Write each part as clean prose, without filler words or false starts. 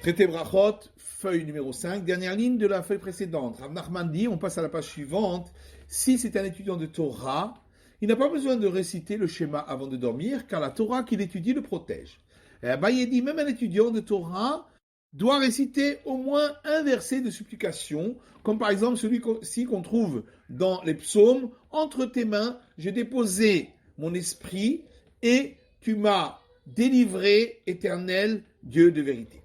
Traité Brachot, feuille numéro 5, dernière ligne de la feuille précédente. Rav Nachman dit, on passe à la page suivante, si c'est un étudiant de Torah, il n'a pas besoin de réciter le schéma avant de dormir, car la Torah qu'il étudie le protège. Et Abaye dit, même un étudiant de Torah doit réciter au moins un verset de supplication, comme par exemple celui-ci qu'on trouve dans les psaumes, entre tes mains, j'ai déposé mon esprit et tu m'as délivré, éternel Dieu de vérité.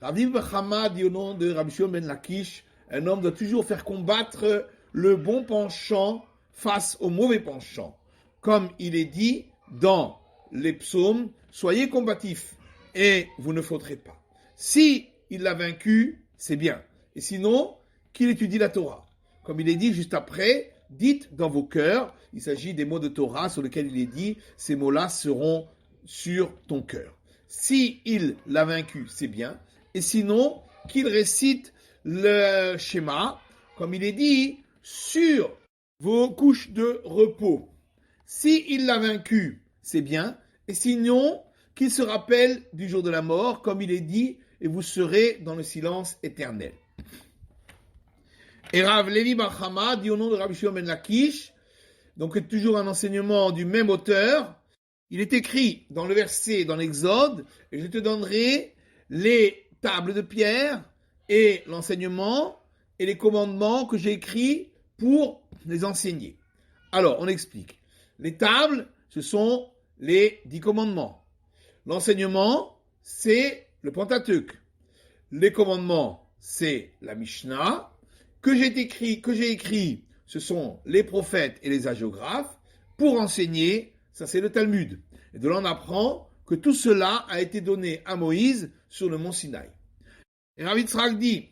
Rabbi Bachama dit au nom de Rabbi Shimon ben Lakish, un homme doit toujours faire combattre le bon penchant face au mauvais penchant. Comme il est dit dans les psaumes, soyez combatifs et vous ne fauterez pas. Si il l'a vaincu, c'est bien. Et sinon, qu'il étudie la Torah. Comme il est dit juste après, dites dans vos cœurs, il s'agit des mots de Torah sur lesquels il est dit, ces mots-là seront sur ton cœur. Si il l'a vaincu, c'est bien. Et sinon, qu'il récite le schéma, comme il est dit, sur vos couches de repos. Si il l'a vaincu, c'est bien. Et sinon, qu'il se rappelle du jour de la mort, comme il est dit, et vous serez dans le silence éternel. Et Rav Levi Bar Chama dit au nom de Rabbi Shimon ben Lakish, donc toujours un enseignement du même auteur, il est écrit dans le verset, dans l'Exode, et je te donnerai les tables de pierre et l'enseignement et les commandements que j'ai écrits pour les enseigner. Alors, on explique. Les tables, ce sont les 10 commandements. L'enseignement, c'est le Pentateuque. Les commandements, c'est la Mishnah. Que j'ai écrit, ce sont les prophètes et les hagiographes. Pour enseigner, ça c'est le Talmud. Et de là, on apprend que tout cela a été donné à Moïse sur le mont Sinaï. Et Rav Yitzhak dit,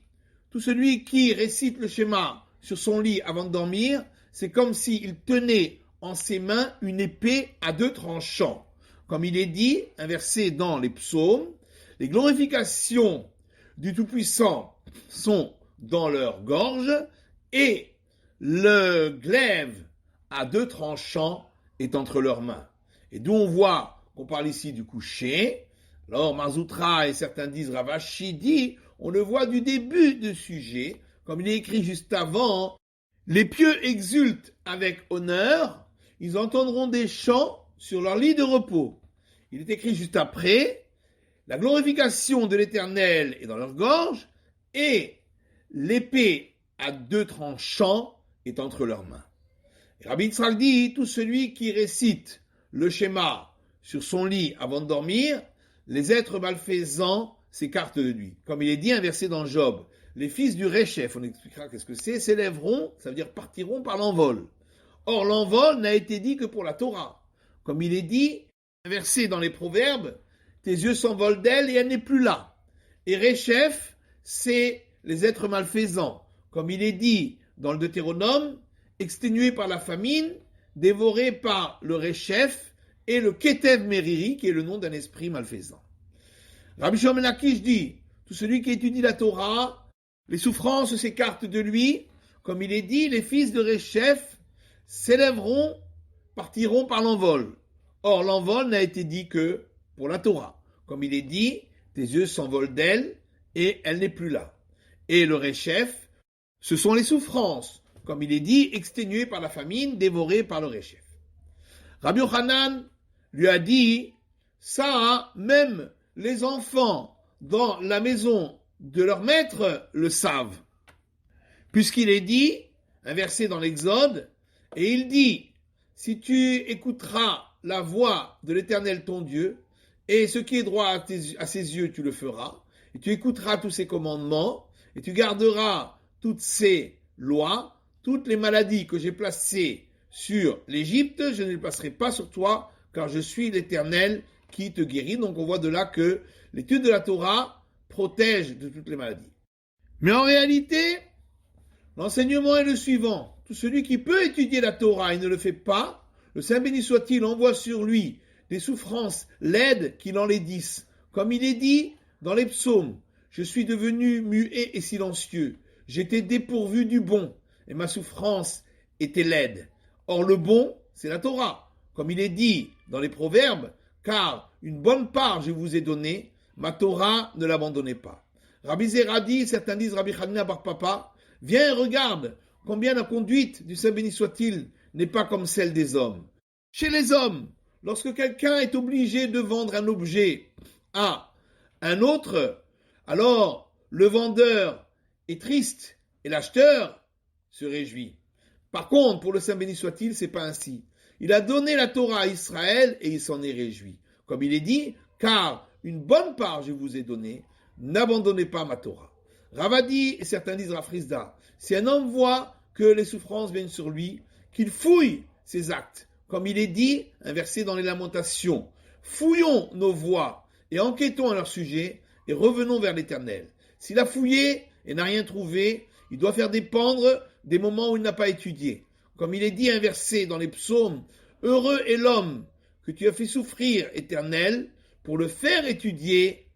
tout celui qui récite le schéma sur son lit avant de dormir, c'est comme s'il tenait en ses mains une épée à 2 tranchants. Comme il est dit, un verset dans les psaumes, les glorifications du Tout-Puissant sont dans leur gorge et le glaive à 2 tranchants est entre leurs mains. Et d'où on voit qu'on parle ici du coucher. Alors Marzoutra et certains disent, Ravashi dit, on le voit du début du sujet, comme il est écrit juste avant, les pieux exultent avec honneur, ils entendront des chants sur leur lit de repos. Il est écrit juste après, la glorification de l'Éternel est dans leur gorge, et l'épée à 2 tranchants est entre leurs mains. Et Rabbi Yitzhak dit, tout celui qui récite le schéma sur son lit avant de dormir, les êtres malfaisants s'écartent de lui. Comme il est dit un verset dans Job, les fils du Réchef, on expliquera qu'est-ce que c'est, s'élèveront, ça veut dire partiront par l'envol. Or, l'envol n'a été dit que pour la Torah. Comme il est dit, un verset dans les Proverbes, tes yeux s'envolent d'elle et elle n'est plus là. Et Réchef, c'est les êtres malfaisants. Comme il est dit dans le Deutéronome, exténués par la famine, dévorés par le Réchef et le Ketev Meriri, qui est le nom d'un esprit malfaisant. Rabbi Shimon ben Lakish dit, tout celui qui étudie la Torah, les souffrances s'écartent de lui, comme il est dit, les fils de Réchef s'élèveront, partiront par l'envol. Or, l'envol n'a été dit que pour la Torah. Comme il est dit, tes yeux s'envolent d'elle et elle n'est plus là. Et le Réchef, ce sont les souffrances. Comme il est dit, exténués par la famine, dévorés par le Réchef. Rabbi Yochanan lui a dit, ça, même les enfants dans la maison de leur maître le savent. Puisqu'il est dit, un verset dans l'Exode, et il dit, si tu écouteras la voix de l'Éternel ton Dieu, et ce qui est droit à ses yeux, tu le feras, et tu écouteras tous ses commandements, et tu garderas toutes ses lois, toutes les maladies que j'ai placées sur l'Égypte, je ne les placerai pas sur toi, car je suis l'Éternel qui te guérit. Donc on voit de là que l'étude de la Torah protège de toutes les maladies. Mais en réalité, l'enseignement est le suivant. Tout celui qui peut étudier la Torah et ne le fait pas, le Saint béni soit-il envoie sur lui des souffrances laides qu'il en laidisse. Comme il est dit dans les psaumes, je suis devenu muet et silencieux, j'étais dépourvu du bon, et ma souffrance était laide. Or le bon, c'est la Torah. Comme il est dit dans les proverbes, car une bonne part je vous ai donnée, ma Torah ne l'abandonnez pas. Rabbi Zera dit, certains disent Rabbi Hanina bar Papa, viens et regarde combien la conduite du Saint béni soit-il n'est pas comme celle des hommes. Chez les hommes, lorsque quelqu'un est obligé de vendre un objet à un autre, alors le vendeur est triste et l'acheteur se réjouit. Par contre, pour le Saint béni soit-il, c'est pas ainsi. Il a donné la Torah à Israël et il s'en est réjoui. Comme il est dit, car une bonne part je vous ai donnée, n'abandonnez pas ma Torah. Ravadi et certains disent Rafrizda, si un homme voit que les souffrances viennent sur lui, qu'il fouille ses actes. Comme il est dit, un verset dans les Lamentations, fouillons nos voies et enquêtons à leur sujet et revenons vers l'Éternel. S'il a fouillé et n'a rien trouvé, il doit faire dépendre des moments où il n'a pas étudié. Comme il est dit un verset dans les psaumes, heureux est l'homme que tu as fait souffrir, Éternel, pour le faire étudier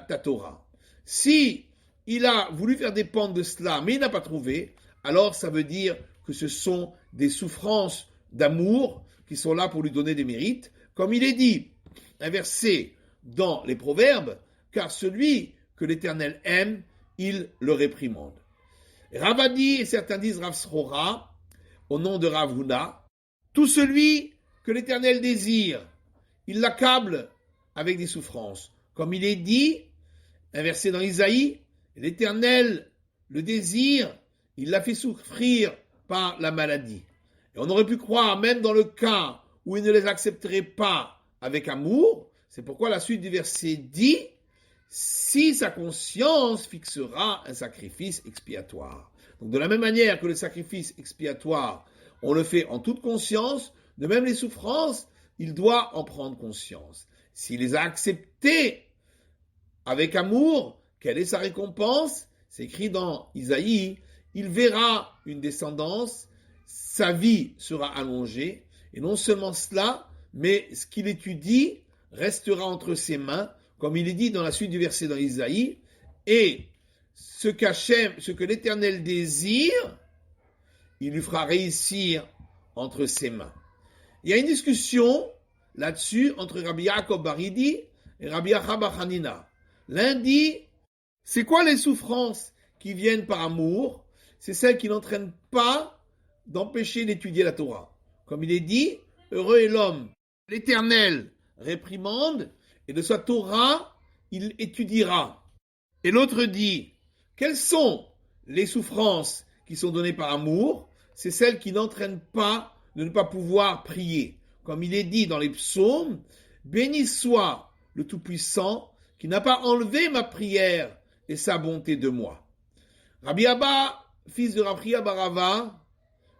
ta Torah. Si il a voulu faire dépendre de cela, mais il n'a pas trouvé, alors ça veut dire que ce sont des souffrances d'amour qui sont là pour lui donner des mérites. Comme il est dit, un verset dans les Proverbes, car celui que l'Éternel aime, il le réprimande. Ravadi, et certains disent Rav Srora, au nom de Rav Huna, tout celui que l'Éternel désire, il l'accable avec des souffrances. Comme il est dit, un verset dans Isaïe, l'Éternel le désire, il l'a fait souffrir par la maladie. Et on aurait pu croire, même dans le cas où il ne les accepterait pas avec amour, c'est pourquoi la suite du verset dit, si sa conscience fixera un sacrifice expiatoire. Donc de la même manière que le sacrifice expiatoire, on le fait en toute conscience, de même les souffrances, il doit en prendre conscience. S'il les a acceptées avec amour, quelle est sa récompense? C'est écrit dans Isaïe, il verra une descendance, sa vie sera allongée, et non seulement cela, mais ce qu'il étudie restera entre ses mains, comme il est dit dans la suite du verset dans Isaïe, et ce que l'Éternel désire, il lui fera réussir entre ses mains. Il y a une discussion là-dessus entre Rabbi Yaakov Baridi et Rabbi Acha bar Hanina. L'un dit, c'est quoi les souffrances qui viennent par amour? C'est celles qui n'entraînent pas d'empêcher d'étudier la Torah. Comme il est dit, heureux est l'homme, l'Éternel réprimande, et de sa Torah, il étudiera. Et l'autre dit, quelles sont les souffrances qui sont données par amour? C'est celles qui n'entraînent pas de ne pas pouvoir prier. Comme il est dit dans les psaumes, béni soit le Tout-Puissant qui n'a pas enlevé ma prière et sa bonté de moi. Rabbi Abba, fils de Rabbi Chia bar Rava,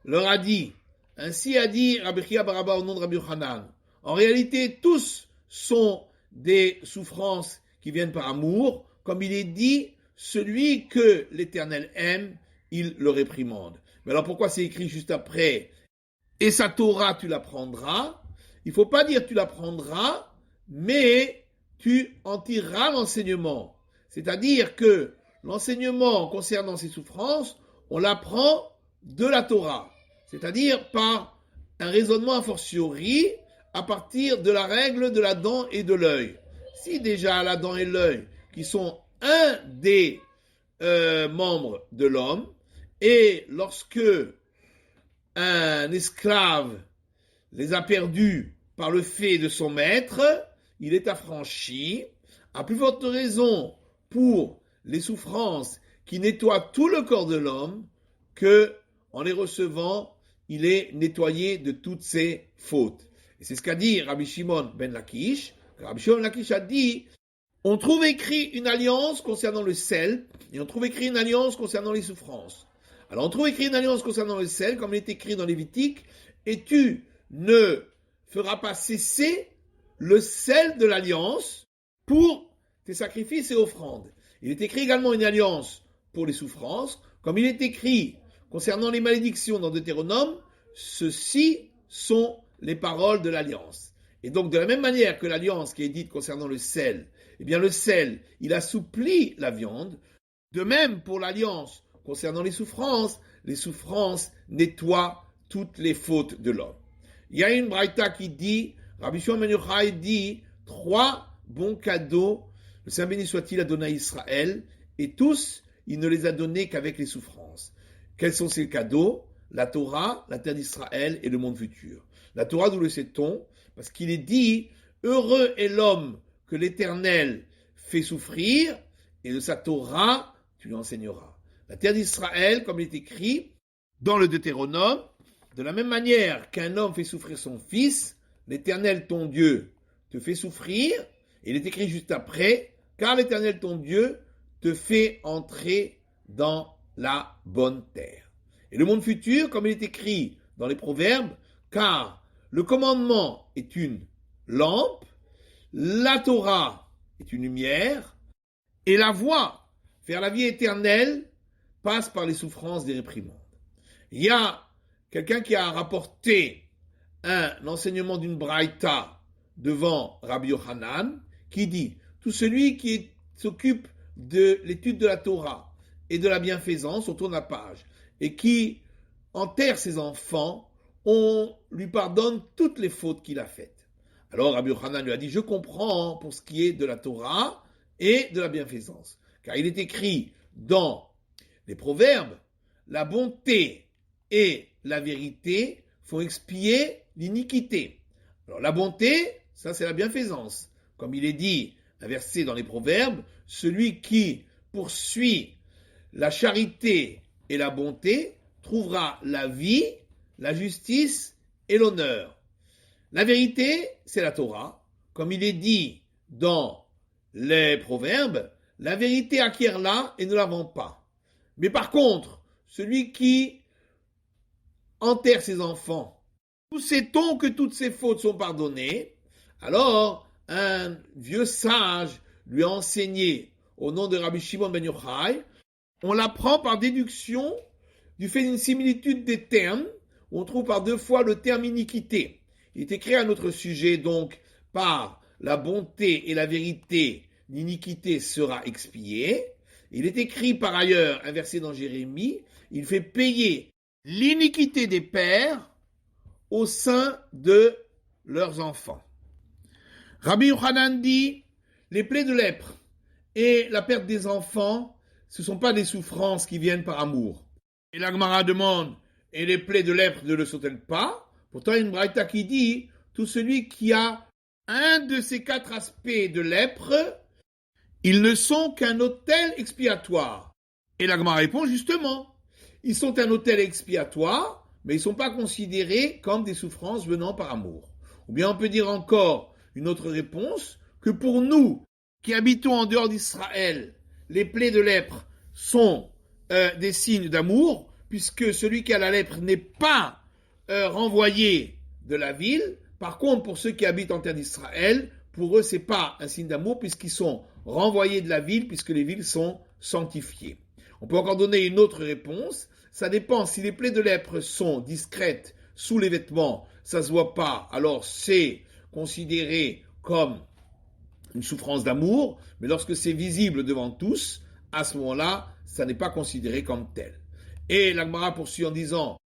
leur a dit, ainsi a dit Rabbi Chia bar Rava au nom de Rabbi Yochanan, en réalité tous sont des souffrances qui viennent par amour, comme il est dit, celui que l'Éternel aime, il le réprimande. Mais alors pourquoi c'est écrit juste après, et sa Torah tu la prendras? Il ne faut pas dire tu la prendras, mais tu en tireras l'enseignement. C'est-à-dire que l'enseignement concernant ces souffrances, on l'apprend de la Torah. C'est-à-dire par un raisonnement a fortiori à partir de la règle de la dent et de l'œil. Si déjà la dent et l'œil, qui sont un des membres de l'homme, et lorsque un esclave les a perdus par le fait de son maître, il est affranchi, à plus forte raison pour les souffrances qui nettoient tout le corps de l'homme, que en les recevant, il est nettoyé de toutes ses fautes. Et c'est ce qu'a dit Rabbi Shimon ben Lakish. Rabbi Shimon ben Lakish a dit, on trouve écrit une alliance concernant le sel, et on trouve écrit une alliance concernant les souffrances. Alors on trouve écrit une alliance concernant le sel, comme il est écrit dans Lévitique, et tu ne feras pas cesser le sel de l'alliance pour tes sacrifices et offrandes. Il est écrit également une alliance pour les souffrances, comme il est écrit concernant les malédictions dans Deutéronome, ceci sont les paroles de l'alliance. Et donc de la même manière que l'alliance qui est dite concernant le sel, eh bien le sel, il assouplit la viande. De même pour l'alliance concernant les souffrances nettoient toutes les fautes de l'homme. Il y a une braïta qui dit, Rabbi Shimon ben Yochai dit, 3 bons cadeaux, le Saint béni soit-il a donné à Israël, et tous, il ne les a donnés qu'avec les souffrances. Quels sont ces cadeaux? La Torah, la terre d'Israël et le monde futur. La Torah, d'où le sait-on? Parce qu'il est dit, heureux est l'homme que l'Éternel fait souffrir, et de sa Torah, tu lui enseigneras. La terre d'Israël, comme il est écrit dans le Deutéronome, de la même manière qu'un homme fait souffrir son fils, l'Éternel ton Dieu te fait souffrir, et il est écrit juste après, car l'Éternel ton Dieu te fait entrer dans la bonne terre. Et le monde futur, comme il est écrit dans les Proverbes, car le commandement est une lampe, la Torah est une lumière, et la voie vers la vie éternelle passe par les souffrances des réprimandes. Il y a quelqu'un qui a rapporté un enseignement d'une braïta devant Rabbi Yochanan, qui dit, tout celui qui s'occupe de l'étude de la Torah et de la bienfaisance, on tourne la page, et qui enterre ses enfants, on lui pardonne toutes les fautes qu'il a faites. Alors Rabbi Yochanan lui a dit, je comprends pour ce qui est de la Torah et de la bienfaisance. Car il est écrit dans les Proverbes, la bonté et la vérité font expier l'iniquité. Alors la bonté, ça c'est la bienfaisance. Comme il est dit, un verset dans les Proverbes, celui qui poursuit la charité et la bonté trouvera la vie, la justice et l'honneur. La vérité, c'est la Torah. Comme il est dit dans les Proverbes, la vérité acquiert-la et ne la vend pas. Mais par contre, celui qui enterre ses enfants, où sait-on que toutes ses fautes sont pardonnées? Alors, un vieux sage lui a enseigné au nom de Rabbi Shimon ben Yochai, on l'apprend par déduction du fait d'une similitude des termes, où on trouve par deux fois le terme iniquité. Il est écrit à notre sujet, donc, par la bonté et la vérité, l'iniquité sera expiée. Il est écrit par ailleurs, un verset dans Jérémie, il fait payer l'iniquité des pères au sein de leurs enfants. Rabbi Yochanan dit, les plaies de lèpre et la perte des enfants, ce ne sont pas des souffrances qui viennent par amour. Et la Gemara demande, et les plaies de lèpre ne le sont-elles pas? Pourtant, il y a une braïta qui dit, tout celui qui a un de ces quatre aspects de lèpre, ils ne sont qu'un autel expiatoire. Et la Gemara répond justement, ils sont un autel expiatoire, mais ils ne sont pas considérés comme des souffrances venant par amour. Ou bien on peut dire encore une autre réponse, que pour nous qui habitons en dehors d'Israël, les plaies de lèpre sont des signes d'amour, puisque celui qui a la lèpre n'est pas renvoyé de la ville. Par contre, pour ceux qui habitent en terre d'Israël, pour eux, ce n'est pas un signe d'amour, puisqu'ils sont renvoyés de la ville, puisque les villes sont sanctifiées. On peut encore donner une autre réponse. Ça dépend si les plaies de lèpre sont discrètes sous les vêtements, ça ne se voit pas, alors c'est considéré comme une souffrance d'amour, mais lorsque c'est visible devant tous, à ce moment-là, ça n'est pas considéré comme tel. Et la Gemara poursuit en disant,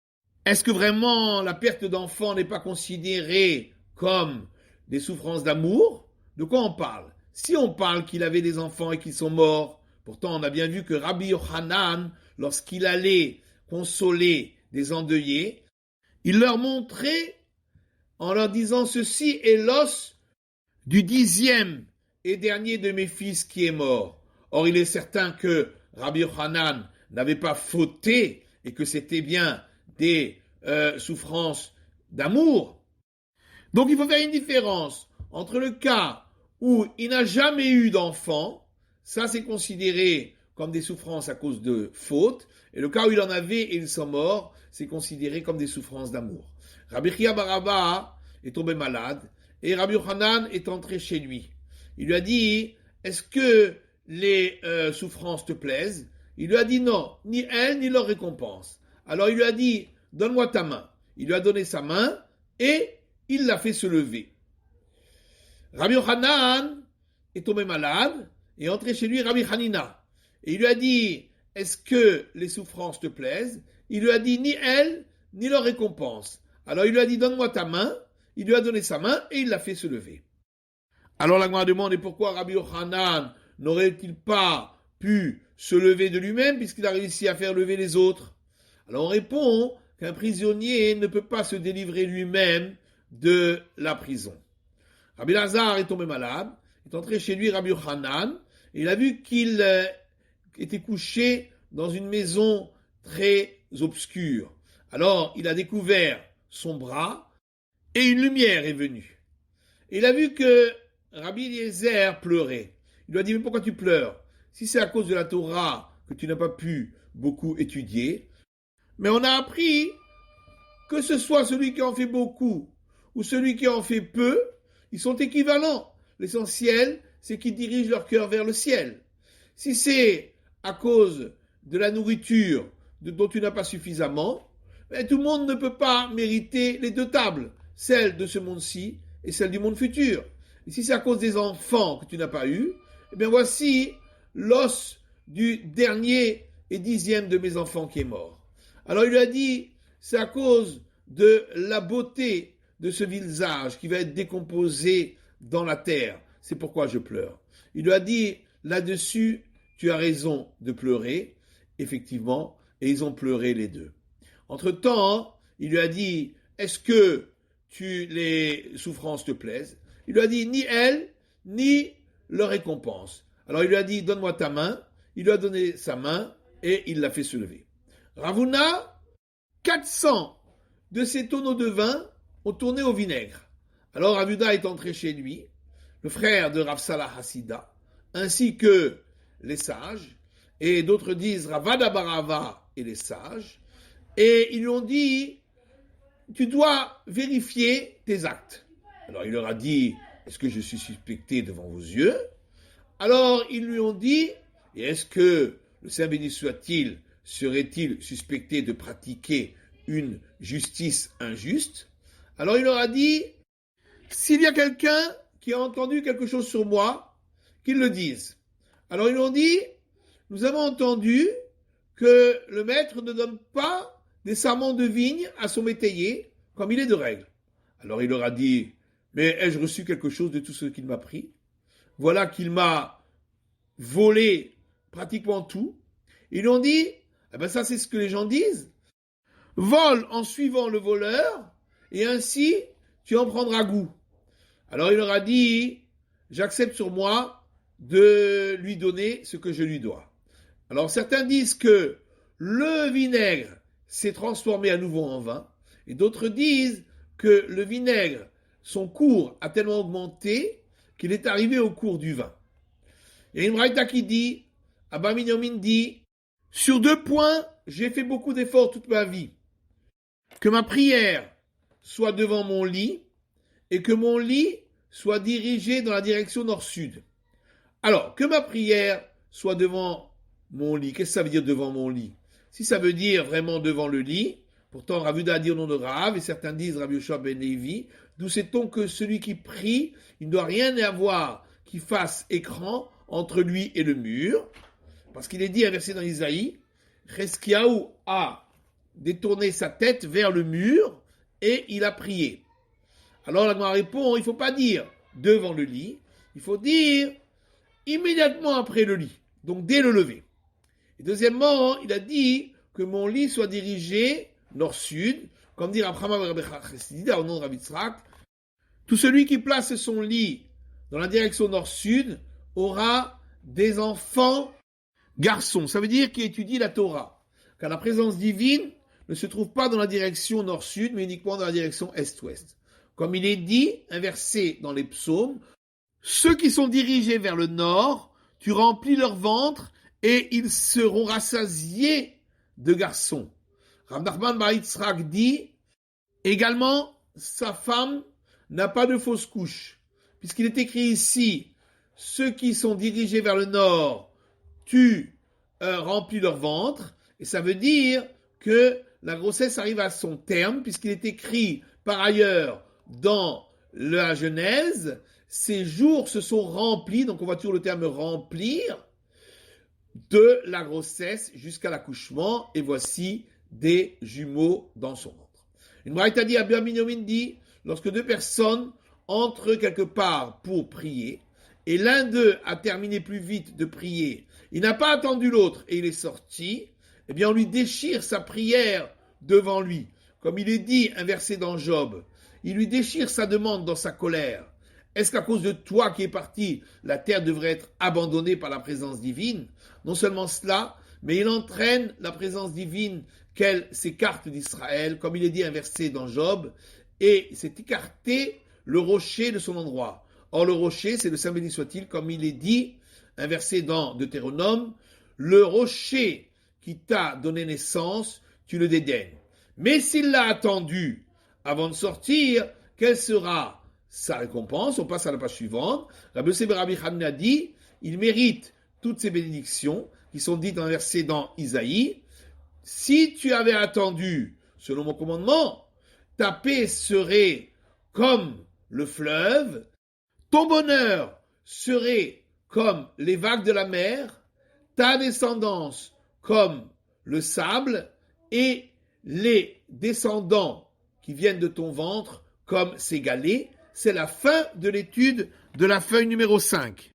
est-ce que vraiment la perte d'enfants n'est pas considérée comme des souffrances d'amour? De quoi on parle? Si on parle qu'il avait des enfants et qu'ils sont morts, pourtant on a bien vu que Rabbi Yochanan, lorsqu'il allait consoler des endeuillés, il leur montrait en leur disant, ceci est l'os du 10e et dernier de mes fils qui est mort. Or il est certain que Rabbi Yochanan n'avait pas fauté et que c'était bien des souffrances d'amour. Donc il faut faire une différence entre le cas où il n'a jamais eu d'enfant, ça c'est considéré comme des souffrances à cause de faute, et le cas où il en avait et ils sont morts, c'est considéré comme des souffrances d'amour. Rabbi Chia bar Abba est tombé malade, et Rabbi Yochanan est entré chez lui. Il lui a dit, est-ce que les souffrances te plaisent? Il lui a dit non, ni elles, ni leur récompense. Alors il lui a dit, donne-moi ta main. Il lui a donné sa main, et il l'a fait se lever. Rabbi Yochanan est tombé malade, et est entré chez lui Rabbi Hanina. Et il lui a dit, est-ce que les souffrances te plaisent? Il lui a dit, ni elles, ni leur récompense. Alors il lui a dit, donne-moi ta main. Il lui a donné sa main et il l'a fait se lever. Alors la Gemara demande, et pourquoi Rabbi Yochanan n'aurait-il pas pu se lever de lui-même puisqu'il a réussi à faire lever les autres? Alors on répond qu'un prisonnier ne peut pas se délivrer lui-même de la prison. Rabbi Lazare est tombé malade, est entré chez lui Rabbi Yochanan, et il a vu qu'il était couché dans une maison très obscure. Alors il a découvert son bras et une lumière est venue. Et il a vu que Rabbi Eliezer pleurait. Il lui a dit, mais pourquoi tu pleures? Si c'est à cause de la Torah que tu n'as pas pu beaucoup étudier, mais on a appris que ce soit celui qui en fait beaucoup ou celui qui en fait peu, ils sont équivalents. L'essentiel, c'est qu'ils dirigent leur cœur vers le ciel. Si c'est à cause de la nourriture dont tu n'as pas suffisamment, ben, tout le monde ne peut pas mériter les deux tables, celle de ce monde-ci et celle du monde futur. Et si c'est à cause des enfants que tu n'as pas eu, eh bien voici l'os du dernier et 10e de mes enfants qui est mort. Alors il lui a dit, c'est à cause de la beauté de ce visage qui va être décomposé dans la terre. C'est pourquoi je pleure. Il lui a dit, là-dessus, tu as raison de pleurer, effectivement, et ils ont pleuré les deux. Entre-temps, il lui a dit, est-ce que les souffrances te plaisent? Il lui a dit, ni elles, ni leur récompense. Alors il lui a dit, donne-moi ta main. Il lui a donné sa main et il l'a fait se lever. Ravuna, 400 de ses tonneaux de vin ont tourné au vinaigre. Alors Ravuna est entré chez lui, le frère de Rav Salah Hassida, ainsi que les sages, et d'autres disent Ravada Barava et les sages, et ils lui ont dit, tu dois vérifier tes actes. Alors il leur a dit, est-ce que je suis suspecté devant vos yeux? Alors ils lui ont dit, et est-ce que le Saint béni soit-il serait-il suspecté de pratiquer une justice injuste? Alors il leur a dit, s'il y a quelqu'un qui a entendu quelque chose sur moi, qu'il le dise. Alors ils lui ont dit, nous avons entendu que le maître ne donne pas des sarments de vigne à son métayer, comme il est de règle. Alors il leur a dit, mais ai-je reçu quelque chose de tout ce qu'il m'a pris? Voilà qu'il m'a volé pratiquement tout. Ils lui ont dit, eh ben ça c'est ce que les gens disent, vole en suivant le voleur, et ainsi tu en prendras goût. Alors il leur a dit, j'accepte sur moi de lui donner ce que je lui dois. Alors certains disent que le vinaigre s'est transformé à nouveau en vin, et d'autres disent que le vinaigre, son cours a tellement augmenté qu'il est arrivé au cours du vin. Il y a une braïta qui dit, Abba Minyamin dit, sur 2 points, j'ai fait beaucoup d'efforts toute ma vie. Que ma prière soit devant mon lit et que mon lit soit dirigé dans la direction nord-sud. Alors, que ma prière soit devant mon lit, qu'est-ce que ça veut dire devant mon lit? Si ça veut dire vraiment devant le lit, pourtant Rav Yehuda a dit au nom de Rav, et certains disent Rabbi Yoshua ben Levi, d'où sait-on que celui qui prie, il ne doit rien avoir qui fasse écran entre lui et le mur, parce qu'il est dit, inversé dans Isaïe, Cheskiaou a détourné sa tête vers le mur et il a prié. Alors la Gemara répond, il ne faut pas dire devant le lit, il faut dire immédiatement après le lit, donc dès le lever. Et deuxièmement, il a dit que mon lit soit dirigé nord-sud, comme dit Abraham au nom de Rav Yitzhak, tout celui qui place son lit dans la direction nord-sud aura des enfants garçons. Ça veut dire qu'il étudie la Torah, car la présence divine ne se trouve pas dans la direction nord-sud, mais uniquement dans la direction est-ouest. Comme il est dit, inversé dans les psaumes, ceux qui sont dirigés vers le nord, tu remplis leur ventre et ils seront rassasiés de garçons. Rav Nachman bar Yitzhak dit, également, sa femme n'a pas de fausse couche, puisqu'il est écrit ici, ceux qui sont dirigés vers le nord, tu remplis leur ventre, et ça veut dire que la grossesse arrive à son terme, puisqu'il est écrit par ailleurs dans la Genèse, ces jours se sont remplis, donc on voit toujours le terme remplir, de la grossesse jusqu'à l'accouchement, et voici des jumeaux dans son ventre. Une braïta dit, Abba Minyamin dit, lorsque 2 personnes entrent quelque part pour prier, et l'un d'eux a terminé plus vite de prier, il n'a pas attendu l'autre et il est sorti, eh bien on lui déchire sa prière devant lui. Comme il est dit, inversé dans Job, il lui déchire sa demande dans sa colère. Est-ce qu'à cause de toi qui es parti, la terre devrait être abandonnée par la présence divine? Non seulement cela, mais il entraîne la présence divine qu'elle s'écarte d'Israël, comme il est dit inversé dans Job, et s'est écarté le rocher de son endroit. Or le rocher, c'est le Saint béni soit-il, comme il est dit, inversé dans Deutéronome, le rocher qui t'a donné naissance, tu le dédaignes. Mais s'il l'a attendu avant de sortir, quelle sera sa récompense? On passe à la page suivante. Rabbi Yosef ben Rabbi Hanina a dit, il mérite toutes ces bénédictions qui sont dites inversées dans Isaïe. Si tu avais attendu, selon mon commandement, ta paix serait comme le fleuve, ton bonheur serait comme les vagues de la mer, ta descendance comme le sable, et les descendants qui viennent de ton ventre comme ces galets. C'est la fin de l'étude de la feuille numéro 5.